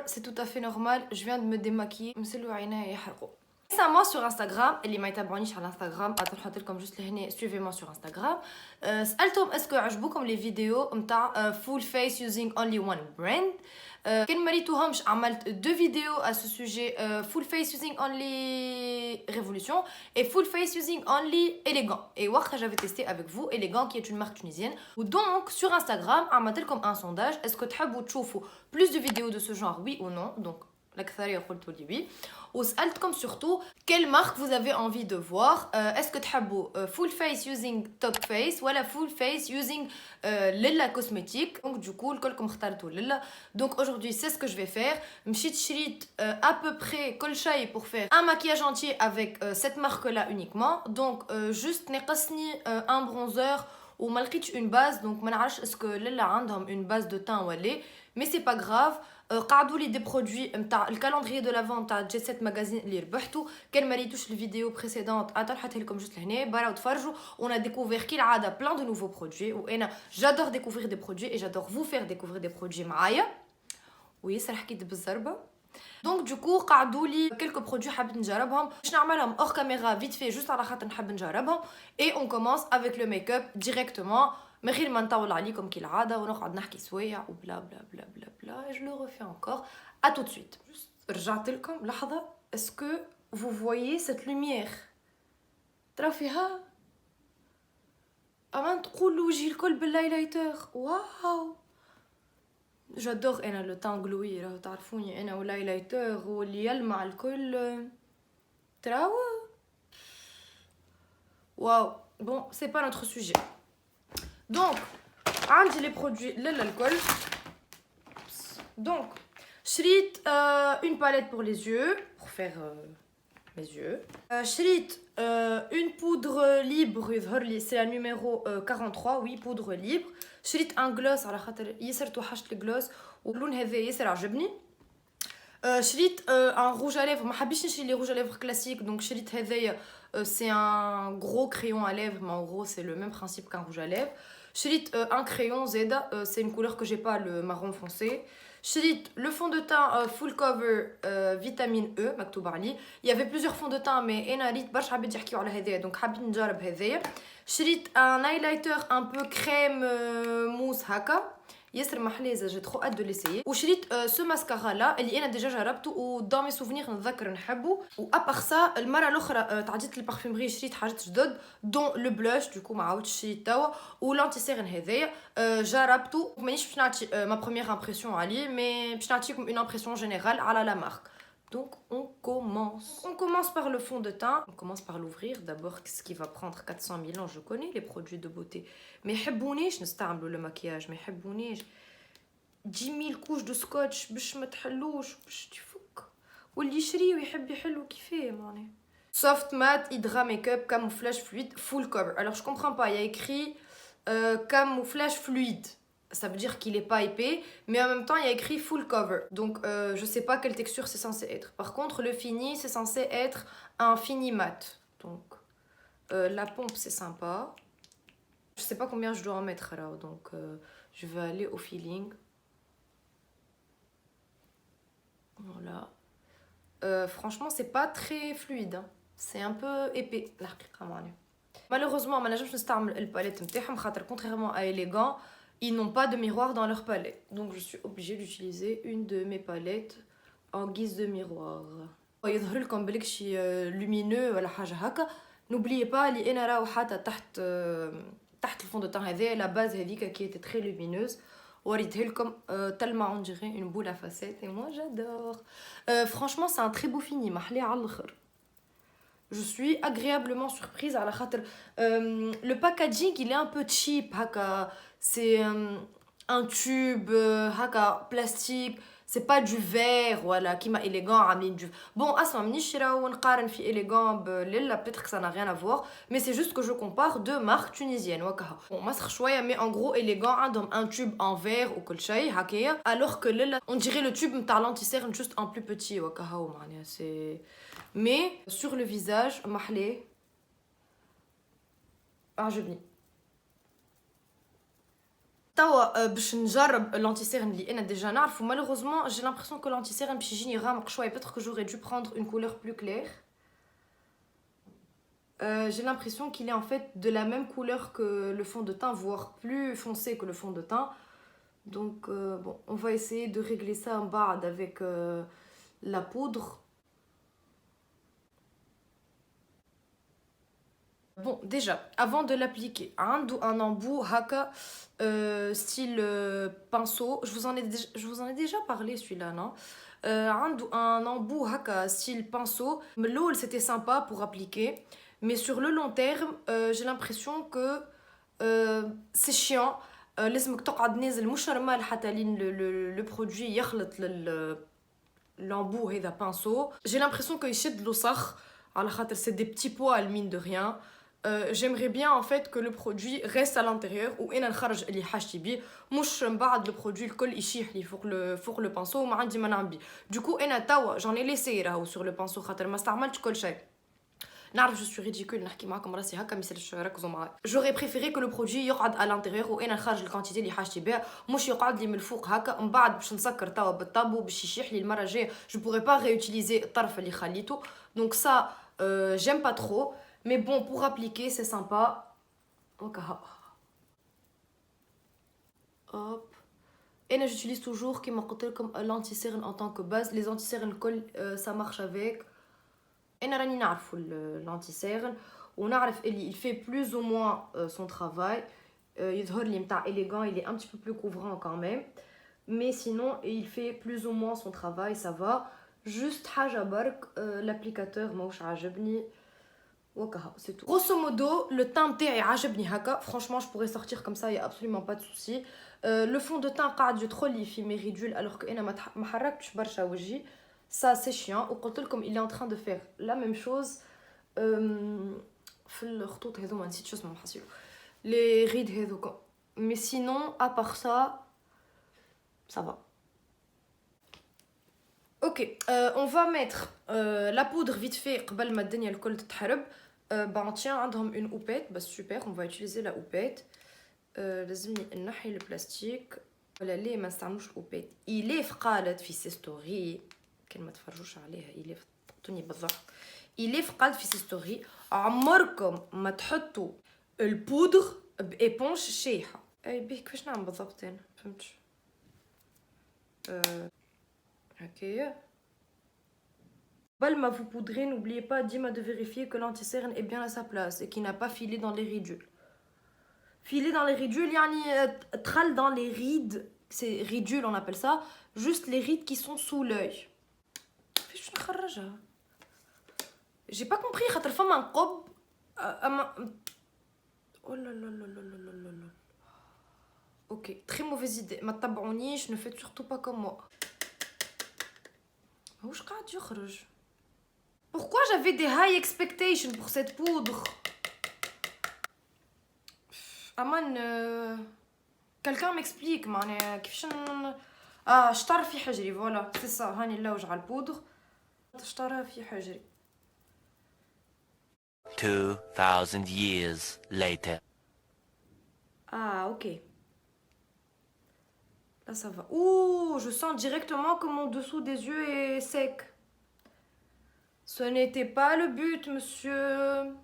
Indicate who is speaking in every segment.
Speaker 1: c'est tout à fait normal, je viens de me démaquiller. Récemment sur Instagram, اللي ما يتابعونيش على Instagram, نحط لكم juste لهنا, suivez-moi sur Instagram. سألتهم اسكو عجبوكم les vidéos نتاع full face using only one brand. كان ما ريتوهمش عملت deux vidéos à ce sujet, full face using only Révolution et full face using only Élégant. Et وقتها j'avais testé avec vous Élégant qui est une marque tunisienne. Donc sur Instagram عملت لكم un sondage, est-ce que تحبوا تشوفوا plus de vidéos de ce genre, oui ou non? Donc الأكثرية قلتوا لي oui. وسألتكم surtout quelle marque vous avez envie de voir. Est-ce que تحبوا full face using top face ولا full face using Lilla cosmétique. Donc du coup الكلكم اختارتوا Lilla. Donc aujourd'hui c'est ce que je vais faire. مشيت شريت à peu près كل شيء pour faire un maquillage entier avec cette marque là uniquement. Donc juste ناقصني un bronzer وما لقيتش une base. Donc ما نعرفش est-ce que Lilla عندهم une base de teint ولا. Mais c'est pas grave. قعدوا لي دي برودوي نتاع الكالندري دو لافون تاع جي 7 ماغازين اللي ربحتو. كان ما ريتوش الفيديو بريسيدونت نحطها لكم جوست لهنا براو تفرجوا. On a découvert كالعاده plein de nouveaux produits وانا j'adore découvrir des produits et j'adore vous faire découvrir des produits معايا. وياسر حكيت بالزربه. Donc du coup قعدوا لي quelques produits حابين نجربهم باش نعملهم hors caméra vite fait juste على خاطر نحب نجربهم. Et on commence avec le make-up directement. من غير ما نطول عليكم كالعاده ونقعد نحكي سوايع وبلا بلا بلا بلا بلا. Et je le refais encore. À tout de suite. رجعت لكم لحظه. Est-ce que vous voyez cette lumière? ترى فيها امان تقولوا وجهي الكل باللايلايتر. واو j'adore انا لو تان غلوي. راهو تعرفوني انا واللايلايتر واللي يلمع الكل. تراو واو. Bon, c'est pas notre sujet. Donc, عندي les produits للكل. Donc, شريت une palette pour les yeux pour faire mes yeux. شريت une poudre libre يظهر لي c'est la numéro 43. Oui, poudre libre. شريت un gloss على خاطر ياسر توحشت الجلوس واللون هذا ياسر عجبني. شريت un rouge à lèvres. ما حبيتش نشري les rouges à lèvres classiques donc شريت هذايا. C'est un gros crayon à lèvres mais en gros c'est le même principe qu'un rouge à lèvres. شريت un crayon Zeda, c'est une couleur que j'ai pas, le marron foncé. شريت le fond de teint full cover vitamine E مكتوب عليه. Il y avait plusieurs fonds de teint mais انا ريت برشا عباد يحكيو على هذايا donc حبيت نجرب هذايا. شريت un highlighter un peu crème mousse هكا ياسر محلازه. j'ai trop hâte de l'essayer. وشريت ce mascara là اللي انا ديجا جربته و dans mes souvenirs نتذكر نحبه. و ابار سا المره الاخرى تعديت للبارفيمري شريت حاجات جدد دون لو بلوش دوكو ما عاودتش شريت توا. ولانتي سيرن هذايا جربته. مانيش باش نعطي ما بروميير امبرسيون عليه مي باش نعطيكم une impression générale على la marque. Donc on commence. On commence par le fond de teint. On commence par l'ouvrir. D'abord, ce qui va prendre 400 000 ans. Je connais les produits de beauté. Mais يحبونيش نستعملوا le maquillage. ما يحبونيش 10 000 couches de scotch باش ما تحلوش باش تفك. واللي يشري ويحب يحلو كيفاه معناها. Soft matte hydra make-up camouflage fluide full cover. Alors je comprends pas. Il y a écrit camouflage fluide. Ça veut dire qu'il est pas épais, mais en même temps il y a écrit full cover. Donc je sais pas quelle texture c'est censé être. Par contre le fini c'est censé être un fini mat. Donc la pompe c'est sympa. Je sais pas combien je dois en mettre là, donc je vais aller au feeling. Voilà. Franchement c'est pas très fluide. Hein. C'est un peu épais. Malheureusement ما نجمش نستعمل الباليت نتاعهم خاطر contrairement à Élégant ils n'ont pas de miroir dans leur palette. Donc je suis obligée d'utiliser une de mes palettes en guise de miroir. يظهر لكم بلك شي lumineux ولا حاجه هكا. N'oubliez pas اللي انا راهو حاطه تحت الفون دو تان هذا la base هذيك qui était très lumineuse. وريتها لكم tellement on dirait une boule à facettes et moi j'adore. Franchement c'est un très beau fini محلي على الاخر. Je suis agréablement surprise à la khater. Le packaging il est un peu cheap haka. C'est un tube haka plastique. C'est pas du verre voilà qui m'a élégant عاملين du. Bon asma منيش راهو نقارن في élégant بليلا peut-être que ça n'a rien à voir mais c'est juste que je compare deux marques tunisiennes وكها. Bon مسخ شويه mais en gros élégant عندهم un tube en verre وكل شيء هكايا alors que ليلا on dirait le tube نتاع l'anti-cerne juste en plus petit وكها معناها c'est. Mais sur le visage محلي عجبني. توا باش نجرب l'anti-cerne اللي انا déjà نعرفو. malheureusement j'ai l'impression que l'anti-cerne باش يجيني غامق شويه. peut-être que j'aurais dû prendre une couleur plus claire. J'ai l'impression qu'il est en fait de la même couleur que le fond de teint, voire plus foncé que le fond de teint. Donc bon, on va essayer de régler ça en bas avec la poudre. Bon, déjà, avant de l'appliquer, un embout haka style pinceau. Je vous en ai déjà parlé celui-là, non? Un embout haka style pinceau. L'eau, c'était sympa pour appliquer. Mais sur le long terme, j'ai l'impression que c'est chiant. لازمك تقعد نازل مش رمال حتى لين le produit يخلط l'embout هذا pinceau. J'ai l'impression que يشد الوسخ على خاطر c'est des petits poils mine de rien. J'aimerais bien en fait que le produit reste à l'intérieur ou انا نخرج اللي حاجتي بيه مش من بعد le produit الكل يشيح لي فوق le pinceau وما عندي ما نعمل بيه. Du coup انا توا j'en ai laissé راهو sur le pinceau خاطر ما استعملتش كل شيء. نعرف je suis ridicule نحكي معاكم راسي هكا ما يسالش ركزوا معايا. J'aurais préféré que le produit يقعد à l'intérieur وانا نخرج الكونتيتي اللي حاجتي بها مش يقعد لي من الفوق هكا من بعد باش نسكر توا بالطابو باش يشيح لي المره الجايه. Je pourrais pas réutiliser الطرف اللي خليته. Donc ça j'aime pas trop. Mais bon, pour appliquer, c'est sympa. Hop. Et là, j'utilise toujours comme l'anti-cerne en tant que base. Les anti-cernes, ça marche avec. Et là, on a l'anti-cerne. On a il fait plus ou moins son travail. Il est élégant, il est un petit peu plus couvrant quand même. Mais sinon, il fait plus ou moins son travail, ça va. Juste, l'applicateur, moi, je c'est tout. Grosso modo, le teint تاعي عجبني هكا. Franchement, je pourrais sortir comme ça, il y a absolument pas de souci. Le fond de teint قاعد يدخل في mes ridules alors que انا ما حركتش برشا وجهي. Ça c'est chiant. وقلت لكم il est en train de faire la même chose في الخطوط هذوما نسيت شو اسمهم حسيلو. Les rides هذوك. Mais sinon, à part ça va. Ok, on va mettre la poudre vite fait قبل ما الدنيا الكل تتحرب. Bah tiens, عندهم une houppette, bah super, on va utiliser la houppette. لازمني نحي البلاستيك ولا ليه ما نستعملوش الهوبيت. إلي فقالت في سي ستوري كان ما تفرجوش عليها إلي طوني بالضبط. إلي فقالت في سي ستوري عمركم ما تحطوا البودر بإيبونج شايحة. أي بيه كيفاش نعمل بالضبط أنا فهمتش. هكايا. Balma, vous poudrez, n'oubliez pas, Dima, de vérifier que l'anti-cerne est bien à sa place et qu'il n'a pas filé dans les ridules. Filer dans les ridules, yani tral dans les rides, c'est ridules on appelle ça, juste les rides qui sont sous l'œil. J'ai pas compris, خاطر فما نقب oh là là là là là là là. Ok, très mauvaise idée. ما تتبعونيش, ne faites surtout pas comme moi. واش قاعد يخرج? Pourquoi j'avais des high expectations pour cette poudre? Aman, quelqu'un m'explique, معناها كيفاش شطر في حجري, voilà, c'est ça, هاني نلوج على البودر, شطرها في حجري.
Speaker 2: 2000 years later.
Speaker 1: Ah, ok. Là, ça va. Ouh, je sens directement que mon dessous des yeux est sec. Ce n'était pas le but, monsieur.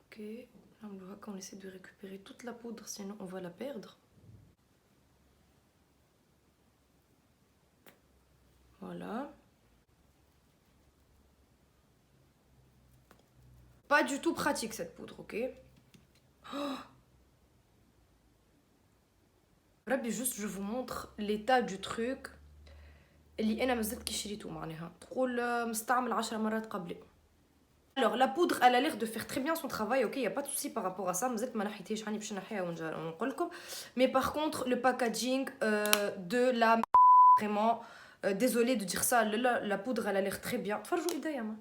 Speaker 1: Ok. Là, on voit qu'on essaie de récupérer toute la poudre, sinon on va la perdre. Voilà. Pas du tout pratique cette poudre, ok? Oh. Juste, je vous montre l'état du truc. اللي انا مازلت كي شريته معناها تقول مستعمل 10 مرات قبلي. Alors la poudre elle a l'air de faire très bien son travail, ok, y a pas de souci par rapport à ça, مازلت ما نحيتهاش هاني باش نحيها ونقول لكم. Mais par contre le packaging de la vraiment désolée de dire ça, la poudre elle a l'air très bien. تفرجوا ايديا ما.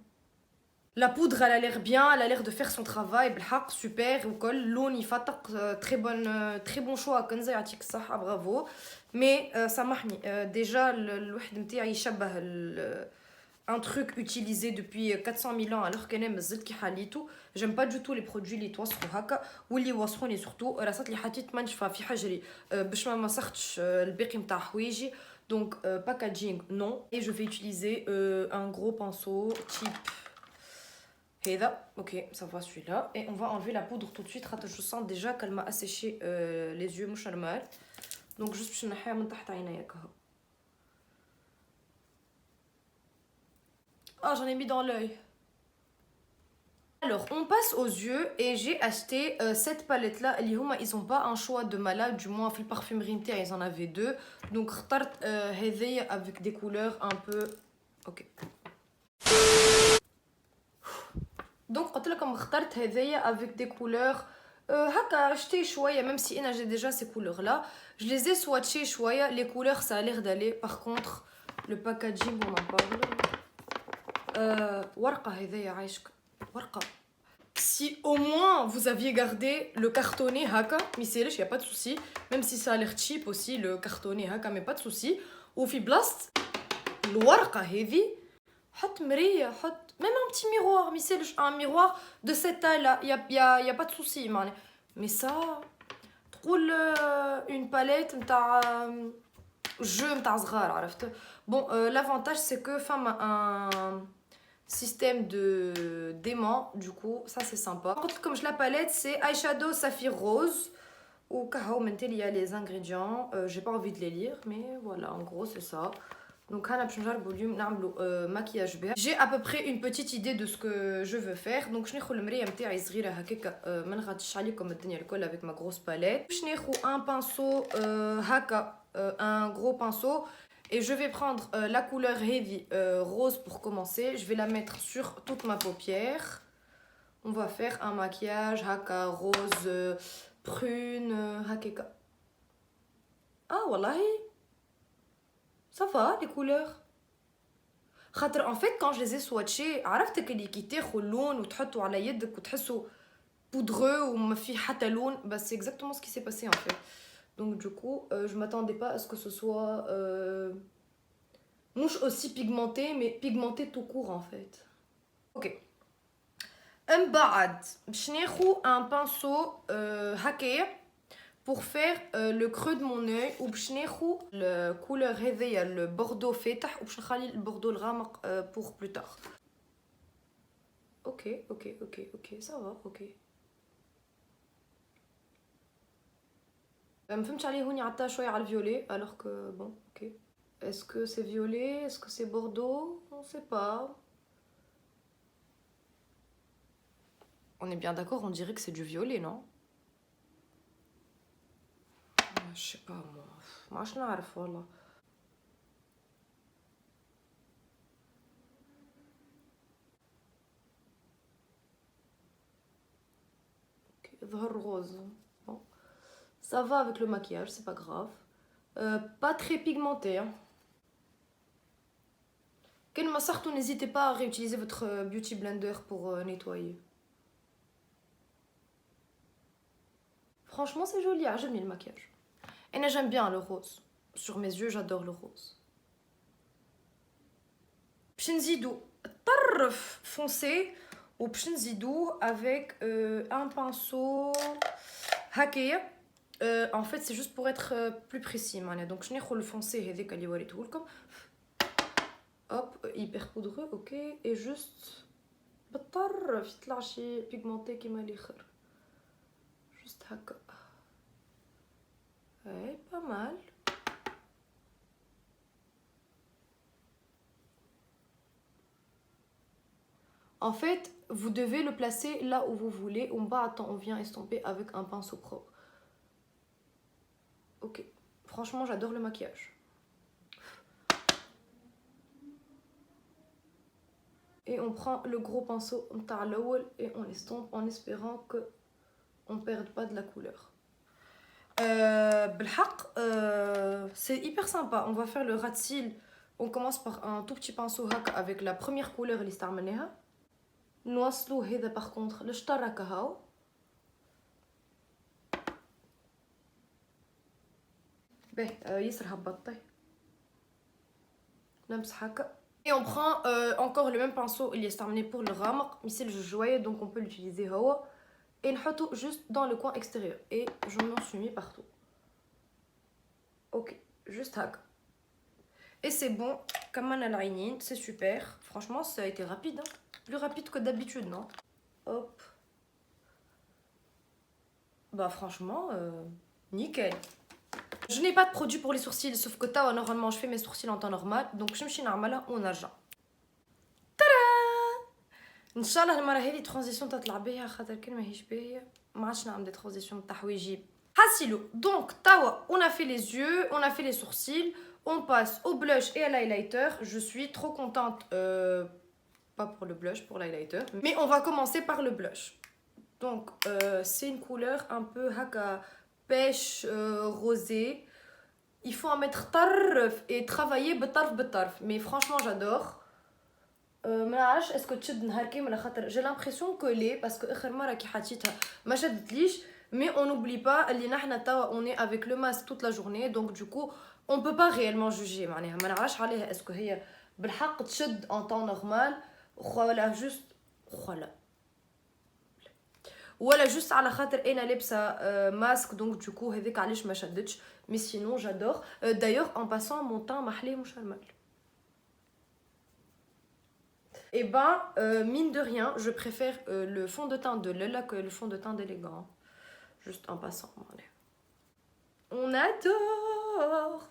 Speaker 1: La poudre elle a l'air bien, elle a l'air de faire son travail بالحق super وكل لون يفتق très bon choix كنزة يعطيك الصحة bravo. Mais سامحني déjà الوحد نتاعي يشبه un truc utilisé depuis 400 000 ans alors qu'elle aime زلت كي حليته. J'aime pas du tout les produits اللي يتوسخوا هكا واللي يوسخوني surtout. راسات لي حطيت منشفه في حجري باش ما مسختش الباقي نتاع حوايجي. Donc packaging non. Et je vais utiliser un gros pinceau type هذا. Ok, ça va celui-là. Et on va enlever la poudre tout de suite. Je sens déjà qu'elle m'a asséché les yeux مش normal. Donc juste باش نحيها من تحت عينيا كهو. Oh, j'en ai mis dans l'œil. Alors, on passe aux yeux et j'ai acheté cette palette-là. Ils n'ont pas un choix de malade, du moins, في الparfumerie نتاعي, ils en avaient deux. Donc, اخترت هذيا avec des couleurs un peu... Ok. Donc, قلت لكم اخترت هذيا avec des couleurs هكا acheté شوية, même si j'ai déjà ces couleurs-là. Je les ai swatchées شوية. Les couleurs, ça a l'air d'aller. Par contre, le packaging, on en parle. ورقة هذيا عايشك ورقة. Si au moins vous aviez gardé le cartonné haka, il n'y a pas de souci. Même si ça a l'air cheap aussi, le cartonné haka, mais pas de souci. Ou fi blast, الورقة هذي حط مرية حط même un petit miroir, un miroir de cette taille-là, y a pas de souci. Mais ça, تقول une palette نتاع jeu نتاع صغار عرفت. Bon, l'avantage c'est que femme un système de d'aimant, du coup ça c'est sympa. Par contre, comme je la palette, c'est eyeshadow saphir rose ou kahao mentel. Il y a les ingrédients, j'ai pas envie de les lire, mais voilà, en gros c'est ça. Donc maquillage vert. J'ai à peu près une petite idée de ce que je veux faire. Donc je n'ai المرايه نتاعي صغيره هكاك ما نغطيش عليكم الدنيا الكل avec ma grosse palette. Je n'ai un pinceau هكا un gros pinceau. Et je vais prendre la couleur heavy rose pour commencer. Je vais la mettre sur toute ma paupière. On va faire un maquillage haka rose prune hakeka. Ah wallahi, ça va les couleurs. En fait quand je les ai swatchés, عرفتك اللي كي تاخذوا اللون وتحطوا على يدك وتحسوا poudreux وما في حتى لون. Bah c'est exactement ce qui s'est passé en fait. Donc du coup, je m'attendais pas à ce que ce soit mouche aussi pigmentée, mais pigmentée tout court en fait. Ok. بعد باش ناخذ un pinceau هكايا pour faire le creux de mon œil وباش ناخذ le couleur هذيا le bordeaux فاتح وباش نخلي البوردو الغامق pour plus tard. Ok, ok, ok, ok, ça va, ok. ما فهمتش عليه هوني عطاه شويه على الفيولي alors que bon, ok. Est-ce que c'est violet? Est-ce que c'est bordeaux? On sait pas. On est bien d'accord, on dirait que c'est du violet, non? Je sais pas moi. ما عادش نعرف والله. ظهر rose. Bon. Ça va avec le maquillage, c'est pas grave. Pas très pigmenté. Hein. N'hésitez pas à réutiliser votre beauty blender pour nettoyer. Franchement, c'est joli. J'aime bien le maquillage. Et j'aime bien le rose. Sur mes yeux, j'adore le rose. Pshinzidou, tarf foncé ou pshinzidou avec un pinceau hakeya. En fait, c'est juste pour être plus précis. Donc, je n'ai le foncé, hop, hyper poudreux, ok. Et juste, بالطرف يطلع شي pigmenté كيما الاخر. Juste هكا. Ouais, pas mal. En fait, vous devez le placer là où vous voulez. On vient estomper avec un pinceau propre. Ok. Franchement, j'adore le maquillage. Et on prend le gros pinceau et on estompe en espérant que on perde pas de la couleur. C'est hyper sympa. On va faire le ras de cils. On commence par un tout petit pinceau avec la première couleur اللي استعملناها. نوصلو هذا par contre للشطرة هاو. باهي ياسر هبطي. نمسح هكا Et on prend encore le même pinceau, il est terminé pour le rameau. Ici, le joyeux, donc on peut l'utiliser haut. Et le juste dans le coin extérieur. Et je m'en suis mis partout. Ok, juste hack. Et c'est bon, comme un aligning, c'est super. Franchement, ça a été rapide. Hein. Plus rapide que d'habitude, non? Hop. Bah franchement, nickel. Je n'ai pas de produit pour les sourcils, sauf que normalement je fais mes sourcils en temps normal. Donc je me suis normale en argent. ان شاء الله المره هذه ترانزيسيون تطلع بها خاطر كان ماهيش باهيه ما عادش نعمل دي ترانزيسيون تاع حوايجي حاسيلو دونك توا on a fait les yeux on a fait les sourcils on passe au blush et à l'highlighter je suis trop contente pas pour le blush pour l'highlighter mais on va commencer par le blush donc c'est une couleur un peu haka pêche rosée il faut en mettre tarf et travailler betarf mais franchement j'adore ما نعرفش اسكو تشد نهار كامل خاطر جي لامبريسيون كولي باسكو اخر مره كي حطيتها ما شدتليش مي اون نوبلي با اللي نحنا توا اوني افيك لو ماسك توت لا جورني دونك دوكو اون بو با ريالمون جوجي معناها ما نعرفش عليها اسكو هي بالحق تشد ان طون نورمال ولا جوست ولا جوست على خاطر انا لابسه ماسك دونك دوكو هذيك علاش ما شدتش مي سينون جادور دايوغ ان باسون مون طون محليه مش نورمال. Et ben, mine de rien, je préfère le fond de teint de Lella que le fond de teint d'Élégant. Juste en passant. On adore.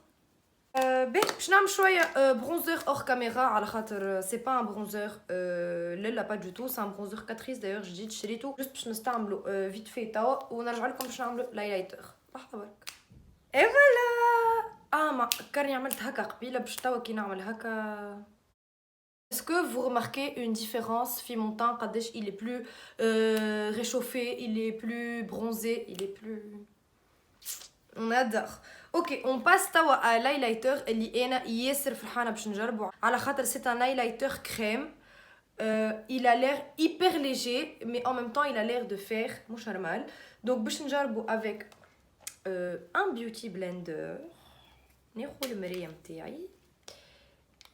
Speaker 1: باش نعمل شويه برونزر hors caméra على خاطر c'est pas un bronzer لا pas du tout c'est un bronzer Catrice d'ailleurs جديد شريته juste باش نستعملو vite fait توا ونرجع لكم باش نعملو لايلايتر لحظه برك اي فوالا ما كرني عملت هكا قبيله باش توا كي نعمل هكا. Est-ce que vous remarquez une différence في mon teint قداش il est plus réchauffé, il est plus bronzé, il est plus on adore. Ok, on passe توا à l'highlighter اللي انا ياسر فرحانه باش نجربه على خاطر c'est un highlighter crème. Il a l'air hyper léger mais en même temps il a l'air de faire مش normal. Donc باش نجربه avec un beauty blender. ناخذ المرايه نتاعي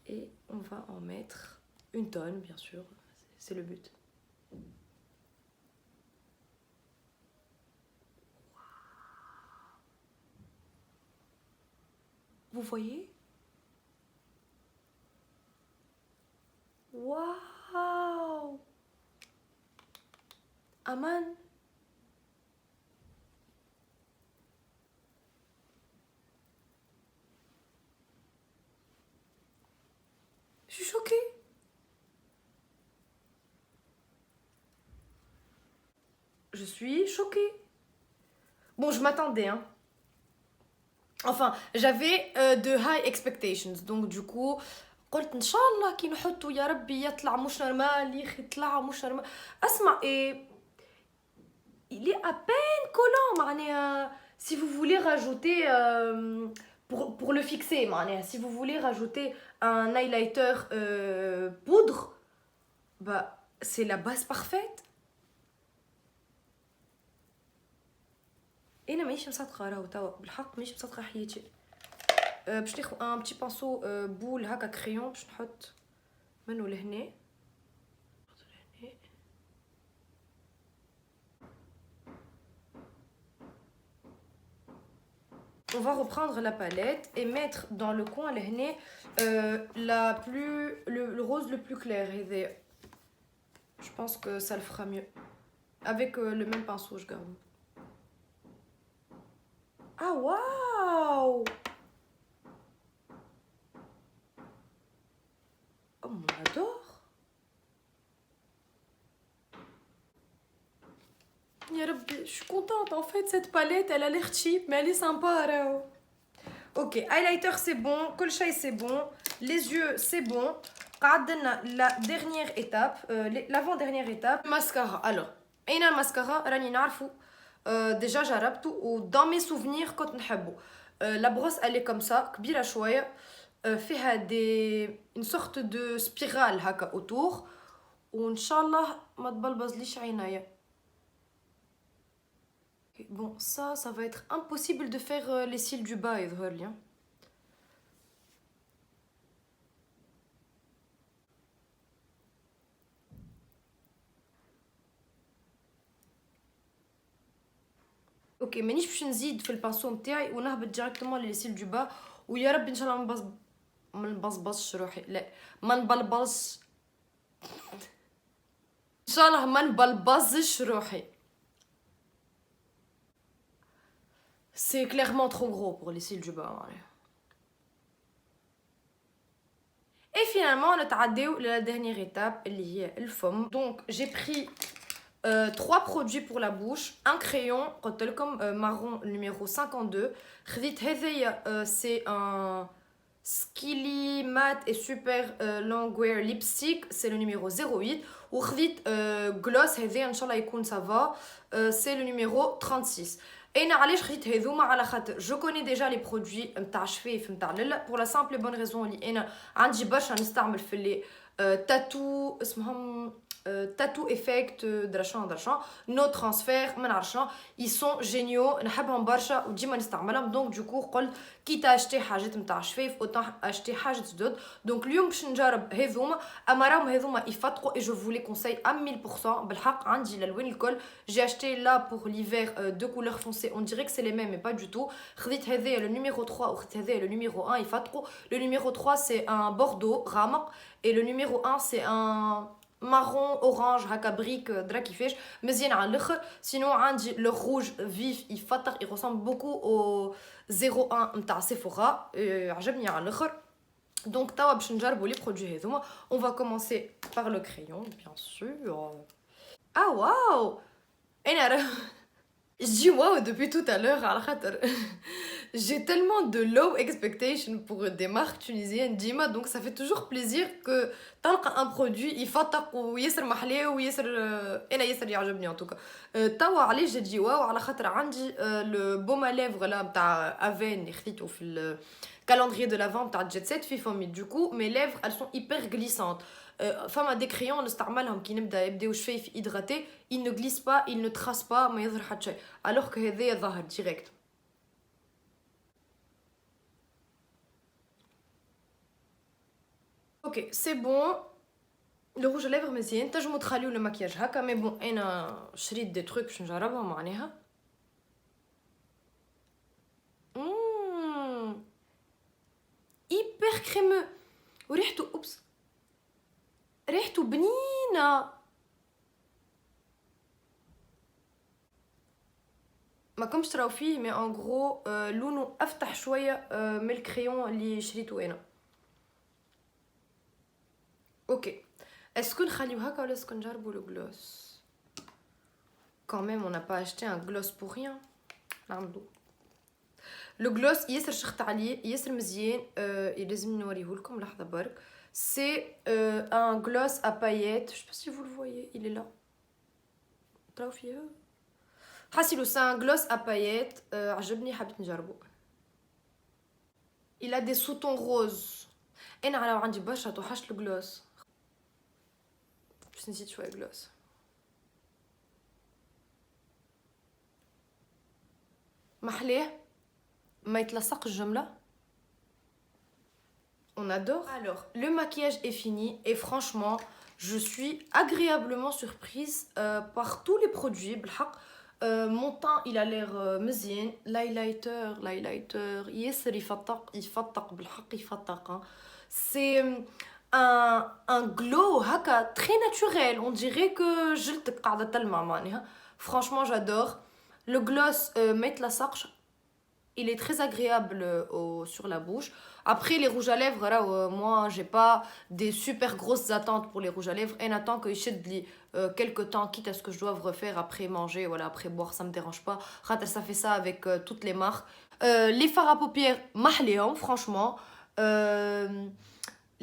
Speaker 1: et on va en mettre une tonne bien sûr, c'est le but. Vous voyez? Waouh! Aman! Je suis choquée. Je suis choquée. Bon, je m'attendais, hein. Enfin, j'avais de high expectations. Donc, du coup, قلت إن شاء الله كي نحطو يا ربي يطلع مش نورمال يا أخي يطلع مش نورمال. أسمع il est à peine collant معناها si vous voulez rajouter pour le fixer معناها si vous voulez rajouter un highlighter poudre bah c'est la base parfaite. انا مانيش مصدقه راهو توا بالحق مانيش مصدقه حياتي. باش ناخذ ان بتي بانسو بول هكا كريون باش نحط منه لهنا. On va reprendre la palette et mettre dans le coin لهنا le rose le plus clair. Je pense que ça le fera mieux. Avec le même pinceau, je garde. Ah waouh! Oh, on adore! Je suis contente en fait, cette palette elle a l'air cheap mais elle est sympa. Ok, highlighter c'est bon, colchaï c'est bon, les yeux c'est bon. La dernière étape, l'avant-dernière étape, mascara. Alors, aina le mascara, rani narfou. Déjà جربته dans mes souvenirs كنت نحبه. La brosse elle est comme ça, كبيرة شوية. فيها une sorte de spirale هكا autour. وإن شاء الله ما تبلبزليش عينيا. Bon, ça va être impossible de faire les cils du bas, يظهر لي. اوكي مانيش باش نزيد في البانسو نتاعي ونهبط ديريكتومون للسيل دو با ويا ربي ان شاء الله ما نبصبصش روحي لا ما نبلبصش ان شاء الله ما نبلبصش روحي. C'est clairement trop gros pour les cils du bas. Et finalement, on a تعديو la dernière étape, اللي هي الفم. Donc, j'ai pris 3 produits pour la bouche. Un crayon, comme marron numéro 52. خديت هذايا, c'est un Skilly Matte et Super Long Wear Lipstick, c'est le numéro 08. وخديت gloss هذايا, Inch'Allah يكون ça va, c'est le numéro 36. Et علاش خديت هذوما على خاطر جو كوني ديجا لي برودوي نتاع شفايف نتاع لالا بور لا سامبل بون ريزون اللي انا عندي برشا نستعمل في لي تاتو اسمهم تاتو افكت درشان نو ترانسفير ما نعرفش اي سون جينيو نحبهم برشا وديما نستعملهم دونك دوكو قلت كي تاشتي حاجات نتاع شفايف اوتون اشتي حاجات جدد دونك اليوم باش نجرب هذوما اما راهم هذوما يفتقوا اي جو فو لي كونساي 1000% بالحق عندي الالوان الكل جي اشتي لا بور ليفير دو كولور فونسي اون ديريك سي لي ميم مي با دو تو خديت هذايا لو نيميرو 3 وخديت هذايا لو نيميرو 1 يفتقوا لو نيميرو 3 سي ان بوردو غامق et le numéro 1 c'est un marron orange هكا بريك درا كيفاش مزيان على الاخر. سينو عندي لو روج فيف يفتق يرسمبل بوكو او 01 نتاع سيفورا عجبني على الاخر. دونك توا باش نجربوا لي برودوي هذوما. On va commencer par le crayon bien sûr. Ah waouh انا je dis waouh depuis tout à l'heure على خاطر j'ai tellement de low expectation pour des marques tunisiennes ديما donc ça fait toujours plaisir que تلقى un produit يفتق وياسر محلاه وياسر انا ياسر يعجبني en tout cas. توا علاش جي واو على خاطر عندي le baume à lèvres là نتاع افين اللي خديته في calendrier de l'avant تاع Jet Set في فمي. Du coup mes lèvres elles sont hyper glissantes. فما دي كريون نستعملهم كي يبداو شفايف hydraté, ils ne glissent pas, ils ne tracent pas, ما يظهر حتى شيء alors que هذايا ظاهر direct. Ok, c'est bon. Le rouge à lèvres مزيان. تنجموا تخليو لو مكياج هكا مي بون انا شريت دي تروك باش نجربهم معناها. hyper crémeux وريحته اوبس ريحته بنينه ما كنتش تراو فيه مي ان غرو لونه افتح شويه من الكريون اللي شريته انا. اوكي اسكو نخليو هكا ولا اسكو نجربوا لو غلوس quand même on n'a pas acheté un gloss pour rien. نعملو لو غلوس ياسر شخت عليه ياسر مزيان. لازم نوريهولكم لحظه برك. C'est un gloss à paillettes. Je sais pas si vous le voyez, il est là. C'est un gloss à paillettes. عجبني حبيت نجربه. Il a des sous-tons roses. أنا على عندي برشا توحشت الجلوس. باش نزيد شوية جلوس. محلاه ما يتلصقش الجملة. On adore. Alors, le maquillage est fini et franchement, je suis agréablement surprise par tous les produits. Mon teint, il a l'air مزيان. L'highlighter, ياسر يفتق بالحق يفتق. C'est un glow هكا très naturel. On dirait que جلدك قاعدة تلمع معناها. Franchement, j'adore. Le gloss ما يتلصقش. Il est très agréable sur la bouche. Après les rouges à lèvres, là, moi j'ai pas des super grosses attentes pour les rouges à lèvres. Et n'attends que je quelques temps, quitte à ce que je doive refaire après manger, voilà, après boire, ça me dérange pas. Ça fait ça avec toutes les marques. Les fards à paupières, mahléum, franchement.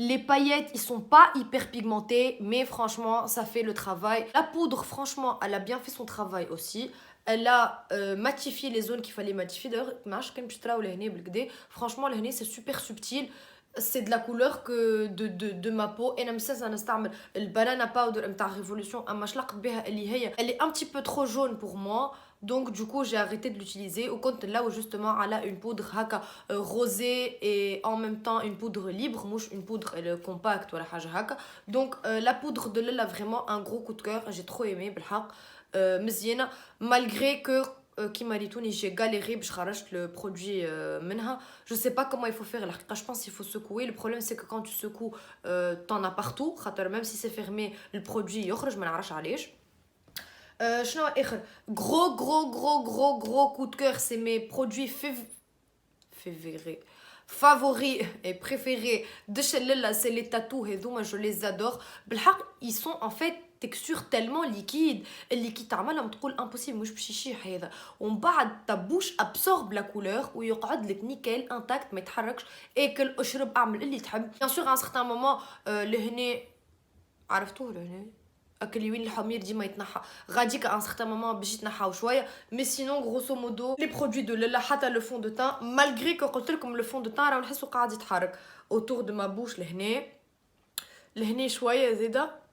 Speaker 1: Les paillettes, ils sont pas hyper pigmentés, mais franchement, ça fait le travail. La poudre, franchement, elle a bien fait son travail aussi. Elle a matifié les zones qu'il fallait matifier. D'ailleurs, franchement, c'est super subtil. C'est de la couleur que de ma peau. Et même ça, le banana powder de Révolution. Elle est un petit peu trop jaune pour moi. Donc, du coup, j'ai arrêté de l'utiliser. Au compte là où justement, elle a une poudre rosée et en même temps une poudre libre. Mouche, une poudre compacte. Donc, la poudre de Lella, vraiment un gros coup de cœur. J'ai trop aimé. مزيانه malgré que qui m'a dit j'ai galéré je rachète le produit منها je sais pas comment il faut faire je pense qu'il faut secouer le problème c'est que quand tu secoues t'en as partout même si c'est fermé le produit يخرج ما نعرفش علاش شنو اخر gros coup de cœur c'est mes produits favoris et préférés de Chelella, c'est les tatous et moi je les adore بالحق ils sont en fait texture tellement liquide اللي كي تعملهم تقول impossible مش باش يشيح هذا ومن بعد ta bouche absorbe la couleur ويقعد لك نيكل intact ما يتحركش اكل اشرب اعمل اللي تحب bien sûr à un certain moment لهنا عرفتوه لهنا اكل وين الحمير ديما يتنحى غاديك ان سيغتان مومون باش يتنحاو شويه مي سينون غروسو مودو لي برودوي دو لالا حتى لو فون دو تان مالغري كو قلت لكم لو فون دو تان راه نحسو قاعد يتحرك اوتور دو ما بوش لهنا شويه زيدا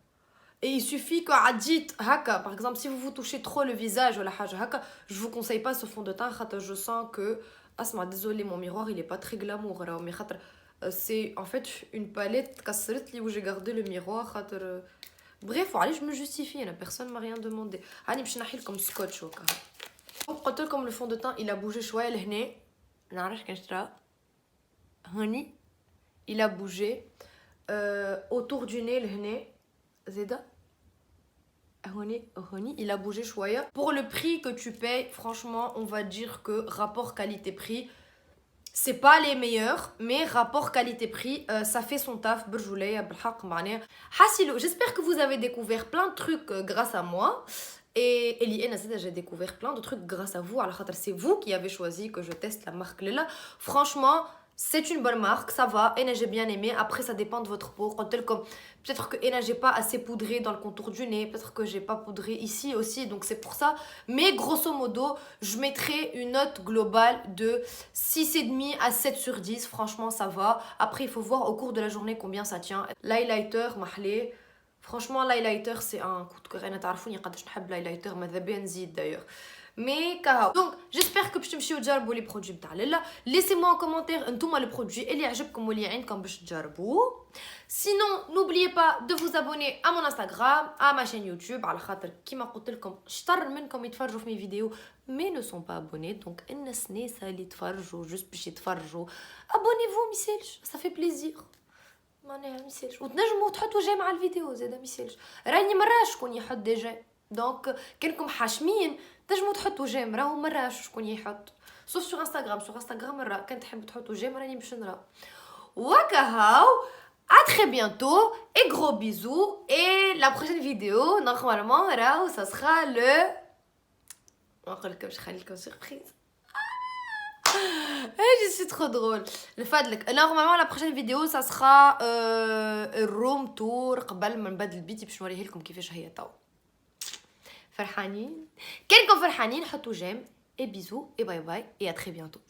Speaker 1: et il suffit que عديت هكا par exemple si vous vous touchez trop le visage ولا حاجه هكا je vous conseille pas ce fond de teint خاطر je sens que اسمع désolé mon miroir il est pas très glamour راهو مي خاطر c'est en fait une palette كسرت لي و j'ai gardé le miroir خاطر bref allez je me justifie là personne m'a rien demandé هاني باش نحي لكم سكوتش وكا قلت لكم le fond de teint il a bougé شويه لهنا نعرفش كان شرا هاني il a bougé autour du nez لهنا زيدا هوني il a bougé شويه pour le prix que tu payes franchement on va dire que rapport qualité-prix c'est pas les meilleurs mais rapport qualité-prix ça fait son taf برجوليه بالحق معناها حاسيلو j'espère que vous avez découvert plein de trucs grâce à moi et اللي انا زيدا j'ai découvert plein de trucs grâce à vous على خاطر c'est vous qui avez choisi que je teste la marque Lella franchement c'est une bonne marque, ça va, et j'ai bien aimé. Après, ça dépend de votre peau. Peut-être que j'ai pas assez poudré dans le contour du nez, peut-être que j'ai pas poudré ici aussi, donc c'est pour ça. Mais grosso modo, je mettrai une note globale de 6,5 à 7 sur 10. Franchement, ça va. Après, il faut voir au cours de la journée combien ça tient. L'highlighter, mahlé. Franchement, l'highlighter, c'est un coup de cœur. أنا تعرفوني قداش نحب l'highlighter, ماذا بيا نزيد d'ailleurs. Mais كهو donc j'espère que باش تمشيو تجربوا les produits بتاع لالا laissez-moi en commentaire انتوما le produit اللي يعجبكم واللي عندكم باش تجربوه sinon n'oubliez pas de vous abonner à mon Instagram à ma chaîne YouTube على خاطر كيما قلت لكم شطر منكم يتفرجوا في mes vidéos mais ne sont pas abonnés donc الناس ناس اللي يتفرجوا juste باش يتفرجوا abonnez-vous ميسالش ça fait plaisir معناها ميسالش وتنجموا تحطوا جيم على الفيديو زاده ميسالش راني مرة شكون يحط دي جيم دونك كانكم حاشمين تنجموا تحطوا جيم راهو مرة شكون يحط sauf sur Instagram مرة كان تحبوا تحطوا جيم راني باش نرى وكهاو à très bientôt et gros bisous et la prochaine vidéo normalement راهو ça sera le نقول لكم خلي لكم surprise je suis trop drôle الفادلك normalement la prochaine vidéo ça sera room tour قبل ما نبدل البيتي باش نوريه لكم كيفاش هي تو فرحانين كانكم فرحانين حطوا جيم et bisous et bye bye et à très bientôt